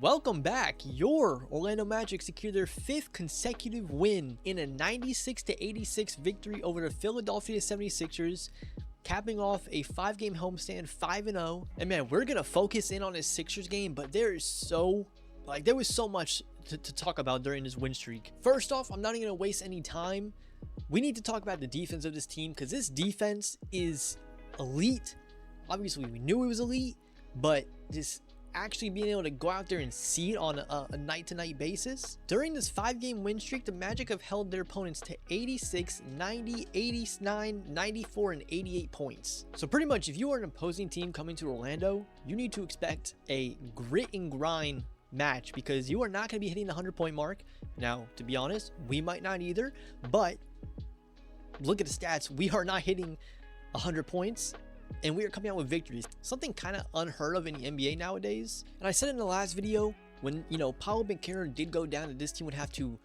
Welcome back. Your Orlando Magic secured their 5th consecutive win in a 96-86 victory over the Philadelphia 76ers, capping off a 5-game homestand 5-0. And man, we're gonna focus in on this Sixers game, but there was so much to talk about during this win streak. First off, I'm not even gonna waste any time. We need to talk about the defense of this team, because this defense is elite. Obviously, we knew it was elite, but just actually being able to go out there and see it on a night-to-night basis. During this 5-game win streak, the Magic have held their opponents to 86, 90, 89, 94, and 88 points. So pretty much, if you are an opposing team coming to Orlando, you need to expect a grit and grind match, because you are not going to be hitting the 100-point mark. Now, to be honest, we might not either, but look at the stats. We are not hitting 100 points. And we are coming out with victories, something kind of unheard of in the NBA nowadays. And I said in the last video, when Paolo Banchero did go down, that this team would have to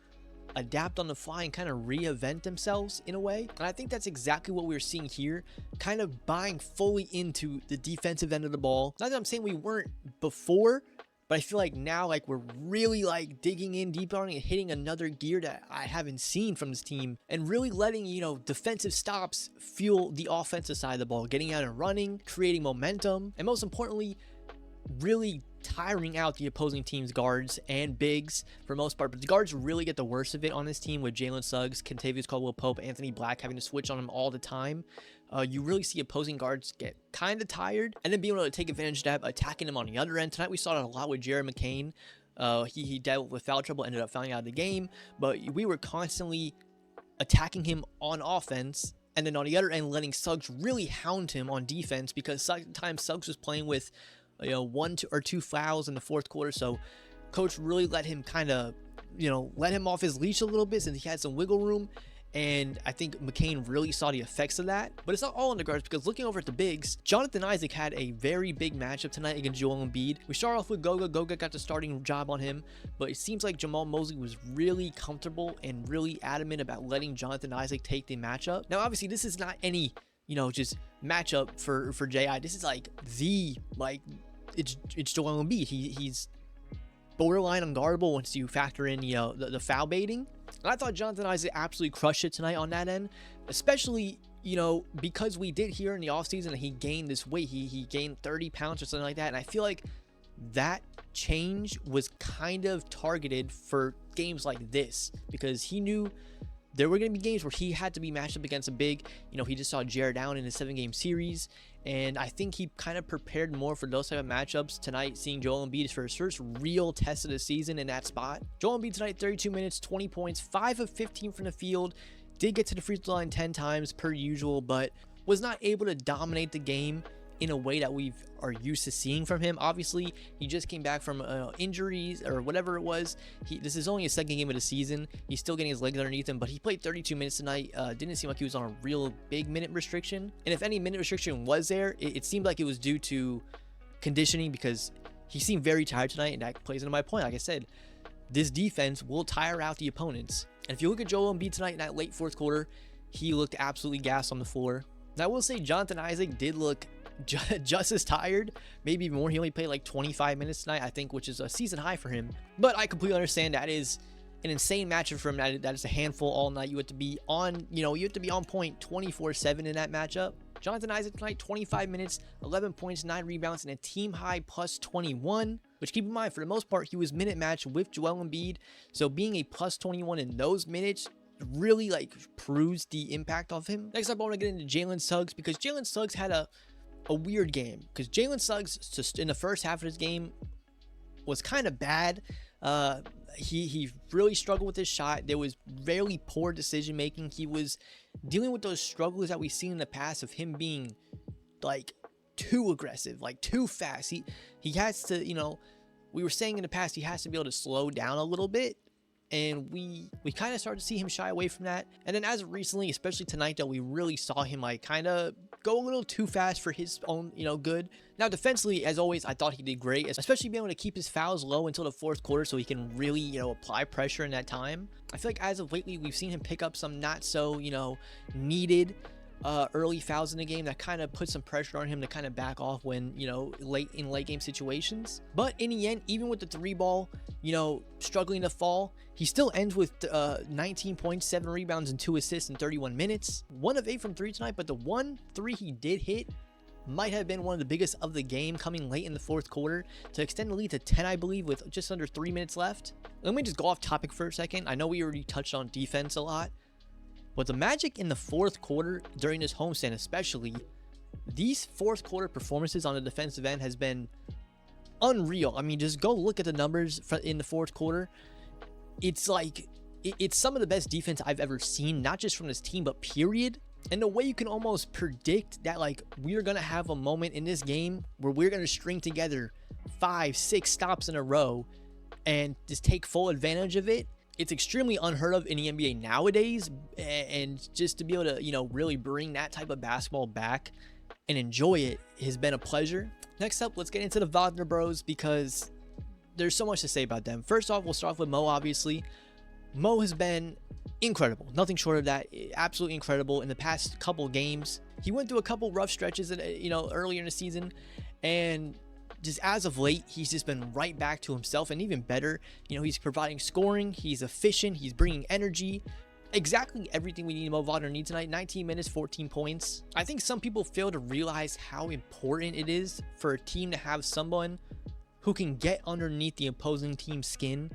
adapt on the fly and kind of reinvent themselves in a way. And I think that's exactly what we're seeing here, kind of buying fully into the defensive end of the ball. Not that I'm saying we weren't before, but I feel like now, we're really digging in deep on it and hitting another gear that I haven't seen from this team, and really letting, defensive stops fuel the offensive side of the ball, getting out and running, creating momentum, and most importantly, really tiring out the opposing team's guards and bigs for most part. But the guards really get the worst of it on this team, with Jalen Suggs, Kentavious Caldwell-Pope, Anthony Black having to switch on them all the time. You really see opposing guards get kind of tired, and then being able to take advantage of that, attacking them on the other end. Tonight we saw it a lot with Jared McCain. He dealt with foul trouble, ended up fouling out of the game, but we were constantly attacking him on offense, and then on the other end letting Suggs really hound him on defense, because sometimes Suggs was playing with 1 or 2 fouls in the fourth quarter. So coach really let him kind of let him off his leash a little bit, since he had some wiggle room. And I think McCain really saw the effects of that. But it's not all on the guards, because looking over at the bigs, Jonathan Isaac had a very big matchup tonight against Joel Embiid. We start off with Goga. Goga got the starting job on him, but it seems like Jamal Mosley was really comfortable and really adamant about letting Jonathan Isaac take the matchup. Now, obviously, this is not any, just matchup for JI. This is it's Joel Embiid. He's borderline unguardable once you factor in, the foul baiting. And I thought Jonathan Isaac absolutely crushed it tonight on that end, especially, because we did hear in the offseason that he gained this weight. He gained 30 pounds or something like that. And I feel like that change was kind of targeted for games like this, because he knew there were going to be games where he had to be matched up against a big. He just saw Jared down in a 7-game series, and I think he kind of prepared more for those type of matchups tonight, seeing Joel Embiid for his first real test of the season in that spot. Joel Embiid tonight, 32 minutes, 20 points, 5 of 15 from the field, did get to the free throw line 10 times per usual, but was not able to dominate the game in a way that we are used to seeing from him. Obviously, he just came back from injuries or whatever it was. This is only his 2nd game of the season. He's still getting his legs underneath him, but he played 32 minutes tonight. Didn't seem like he was on a real big minute restriction. And if any minute restriction was there, it seemed like it was due to conditioning, because he seemed very tired tonight, and that plays into my point. Like I said, this defense will tire out the opponents. And if you look at Joel Embiid tonight in that late fourth quarter, he looked absolutely gassed on the floor. Now, I will say Jonathan Isaac did look just as tired, maybe even more. He only played 25 minutes tonight, I think, which is a season high for him. But I completely understand that is an insane matchup for him. That is a handful all night. You have to be on, you have to be on point 24/7 in that matchup. Jonathan Isaac tonight, 25 minutes, 11 points, 9 rebounds, and a team high plus 21. Which, keep in mind, for the most part, he was minute matched with Joel Embiid. So being a plus 21 in those minutes really proves the impact of him. Next up, I want to get into Jalen Suggs, because Jalen Suggs had a weird game, because Jalen Suggs just in the first half of his game was kind of bad. He really struggled with his shot. There was very poor decision making. He was dealing with those struggles that we've seen in the past of him being too aggressive, too fast. He has to, we were saying in the past, he has to be able to slow down a little bit. And we kind of started to see him shy away from that. And then as of recently, especially tonight, though, we really saw him kind of go a little too fast for his own, good. Now, defensively, as always, I thought he did great, especially being able to keep his fouls low until the fourth quarter, so he can really, apply pressure in that time. I feel like as of lately, we've seen him pick up some not so, needed early fouls in the game that kind of put some pressure on him to kind of back off when, you know, late game situations. But in the end, even with the 3-ball, you know, struggling to fall, he still ends with 19 points, 7 rebounds, and 2 assists in 31 minutes. 1 of 8 from 3 tonight, but the 1 3 he did hit might have been one of the biggest of the game, coming late in the 4th quarter to extend the lead to 10, I believe, with just under 3 minutes left. Let me just go off topic for a second. I know we already touched on defense a lot, but the Magic in the 4th quarter during this homestand, especially, these 4th quarter performances on the defensive end has been unreal. I mean, just go look at the numbers in the 4th quarter. It's like, it's some of the best defense I've ever seen, not just from this team, but period. And the way you can almost predict that, like, we're going to have a moment in this game where we're going to string together 5, 6 stops in a row and just take full advantage of it. It's extremely unheard of in the NBA nowadays. And just to be able to, you know, really bring that type of basketball back and enjoy it has been a pleasure. Next up, let's get into the Wagner bros, because there's so much to say about them. First off, we'll start off with Mo, obviously. Mo has been incredible, nothing short of that. Absolutely incredible in the past couple games. He went through a couple rough stretches, you know, earlier in the season, and just as of late, he's just been right back to himself, and even better. You know, he's providing scoring, he's efficient, he's bringing energy, exactly everything we need Mo Wagner need tonight. 19 minutes, 14 points. I think some people fail to realize how important it is for a team to have someone who can get underneath the opposing team's skin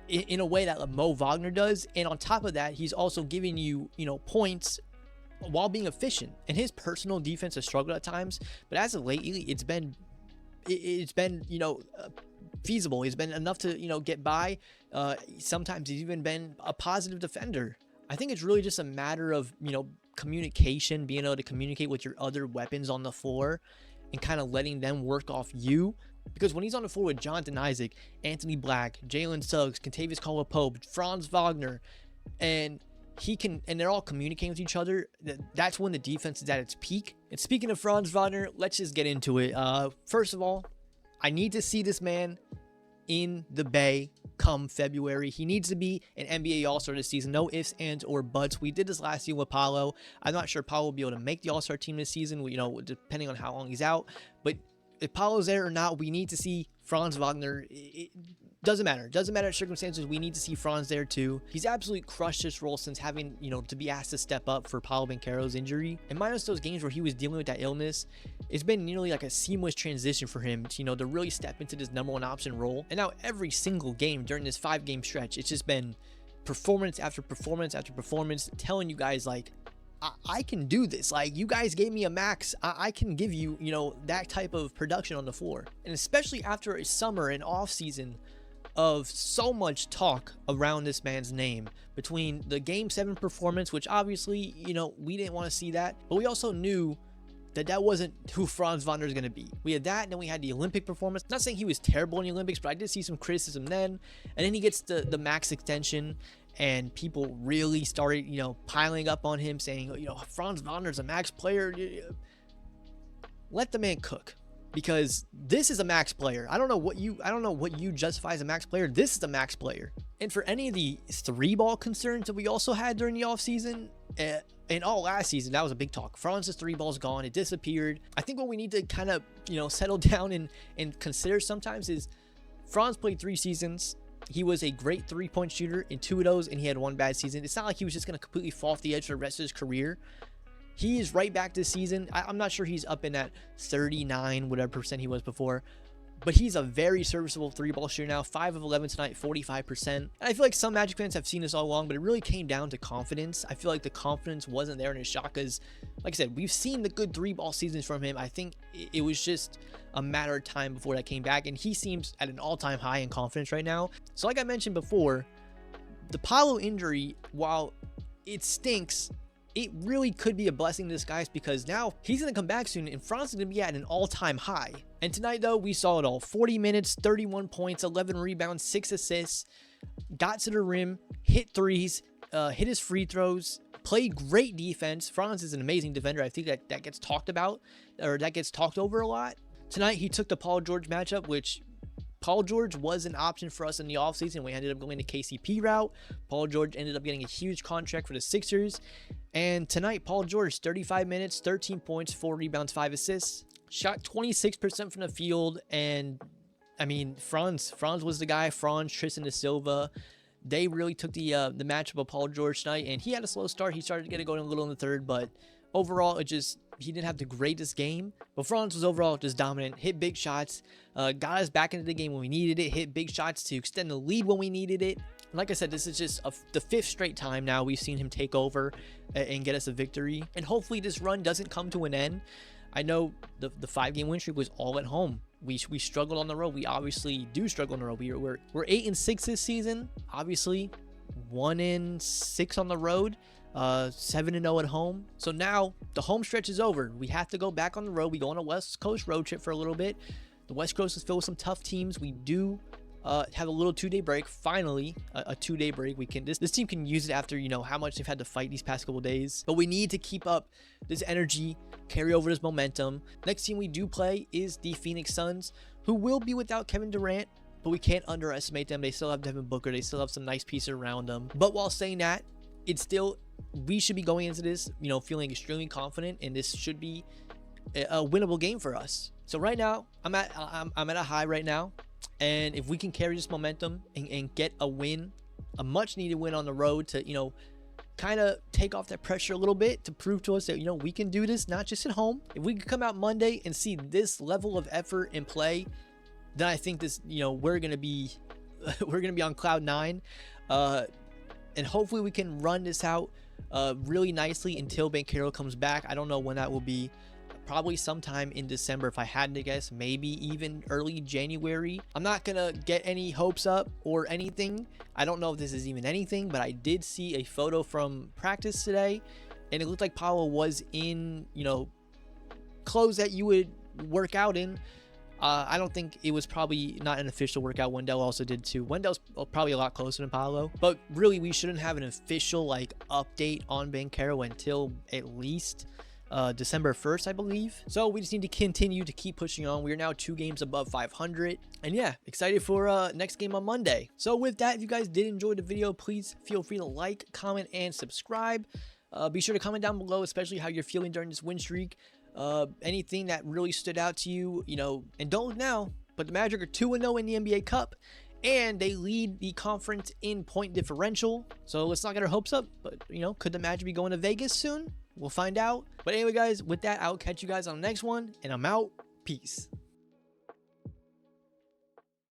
in a way that Mo Wagner does. And on top of that, he's also giving you, you know, points while being efficient. And his personal defense has struggled at times, but as of lately, it's been, you know, feasible. He's been enough to, you know, get by. Sometimes he's even been a positive defender. I think it's really just a matter of, you know, communication, being able to communicate with your other weapons on the floor and kind of letting them work off you. Because when he's on the floor with Jonathan Isaac, Anthony Black, Jalen Suggs, Kentavious Caldwell-Pope, Franz Wagner, and they're all communicating with each other, that's when the defense is at its peak. And speaking of Franz Wagner, let's just get into it. First of all, I need to see this man in the Bay come February. He needs to be an NBA All-Star this season. No ifs, ands, or buts. We did this last year with Paolo. I'm not sure Paolo will be able to make the All-Star team this season, you know, depending on how long he's out. But if Paolo's there or not, we need to see Franz Wagner. It doesn't matter. Doesn't matter circumstances. We need to see Franz there too. He's absolutely crushed this role since having, you know, to be asked to step up for Paolo Banchero's injury. And minus those games where he was dealing with that illness, it's been nearly like a seamless transition for him to, you know, to really step into this #1 option role. And now every single game during this 5-game stretch, it's just been performance after performance after performance, telling you guys, like, I can do this. Like, you guys gave me a max. I can give you, you know, that type of production on the floor. And especially after a summer and off season of so much talk around this man's name, between the Game 7 performance, which obviously, you know, we didn't want to see that, but we also knew that that wasn't who Franz Wagner is going to be. We had that, and then we had the Olympic performance. Not saying he was terrible in the Olympics, but I did see some criticism then. And then he gets the max extension, and people really started, you know, piling up on him, saying, you know, Franz Wagner's a max player. Let the man cook, because this is a max player. I don't know what you justify as a max player. This is a max player. And for any of the 3-ball concerns that we also had during the offseason, and all last season, that was a big talk. Franz's 3-ball's gone. It disappeared. I think what we need to kind of, you know, settle down and consider sometimes is Franz played 3 seasons. He was a great 3-point shooter in 2 of those, and he had 1 bad season. It's not like he was just going to completely fall off the edge for the rest of his career. He is right back this season. I'm not sure he's up in that 39, whatever % he was before, but he's a very serviceable 3-ball shooter now. 5 of 11 tonight, 45%. And I feel like some Magic fans have seen this all along, but it really came down to confidence. I feel like the confidence wasn't there in his shot because, like I said, we've seen the good 3-ball seasons from him. I think it was just a matter of time before that came back, and he seems at an all-time high in confidence right now. So like I mentioned before, the Paolo injury, while it stinks, it really could be a blessing in disguise, because now he's going to come back soon and Franz is going to be at an all-time high. And tonight, though, we saw it all. 40 minutes, 31 points, 11 rebounds, 6 assists, got to the rim, hit threes, hit his free throws, played great defense. Franz is an amazing defender. I think that gets talked about, or that gets talked over a lot. Tonight, he took the Paul George matchup, which Paul George was an option for us in the offseason. We ended up going the KCP route. Paul George ended up getting a huge contract for the Sixers. And tonight, Paul George, 35 minutes, 13 points, 4 rebounds, 5 assists. Shot 26% from the field. And, I mean, Franz was the guy. Franz, Tristan da Silva. They really took the matchup of Paul George tonight. And he had a slow start. He started to get it going a little in the third. But overall, he didn't have the greatest game, but Franz was overall just dominant, hit big shots, got us back into the game when we needed it, hit big shots to extend the lead when we needed it. And like I said, this is just the 5th straight time now we've seen him take over and get us a victory. And hopefully this run doesn't come to an end. I know the 5-game win streak was all at home. We struggled on the road. We obviously do struggle on the road. We're 8-6 this season, obviously 1-6 on the road. 7-0 at home. So now the home stretch is over. We have to go back on the road. We go on a West Coast road trip for a little bit. The West Coast is filled with some tough teams. We do have a little 2-day break. Finally, a 2-day break. We can this team can use it after, you know, how much they've had to fight these past couple days. But we need to keep up this energy, carry over this momentum. Next team we do play is the Phoenix Suns, who will be without Kevin Durant, but we can't underestimate them. They still have Devin Booker. They still have some nice pieces around them. But while saying that, we should be going into this, you know, feeling extremely confident, and this should be a winnable game for us. So right now, I'm at a high right now, and if we can carry this momentum and get a win, a much needed win on the road to, you know, kind of take off that pressure a little bit to prove to us that, you know, we can do this, not just at home. If we can come out Monday and see this level of effort and play, then I think this, you know, we're gonna be on cloud 9. And hopefully we can run this out really nicely until Banchero comes back. I don't know when that will be. Probably sometime in December, if I had to guess. Maybe even early January. I'm not going to get any hopes up or anything. I don't know if this is even anything, but I did see a photo from practice today, and it looked like Paolo was in, you know, clothes that you would work out in. I don't think it was probably not an official workout. Wendell also did too. Wendell's probably a lot closer than Paolo, but really we shouldn't have an official like update on Banchero until at least December 1st, I believe. So we just need to continue to keep pushing on. We are now 2 games above 500, and yeah, excited for next game on Monday. So with that, if you guys did enjoy the video, please feel free to like, comment, and subscribe. Be sure to comment down below, especially how you're feeling during this win streak. Anything that really stood out to you, you know, and don't look now, but the Magic are 2-0 in the NBA Cup, and they lead the conference in point differential. So let's not get our hopes up, but, you know, could the Magic be going to Vegas soon? We'll find out. But anyway, guys, with that, I'll catch you guys on the next one, and I'm out. Peace.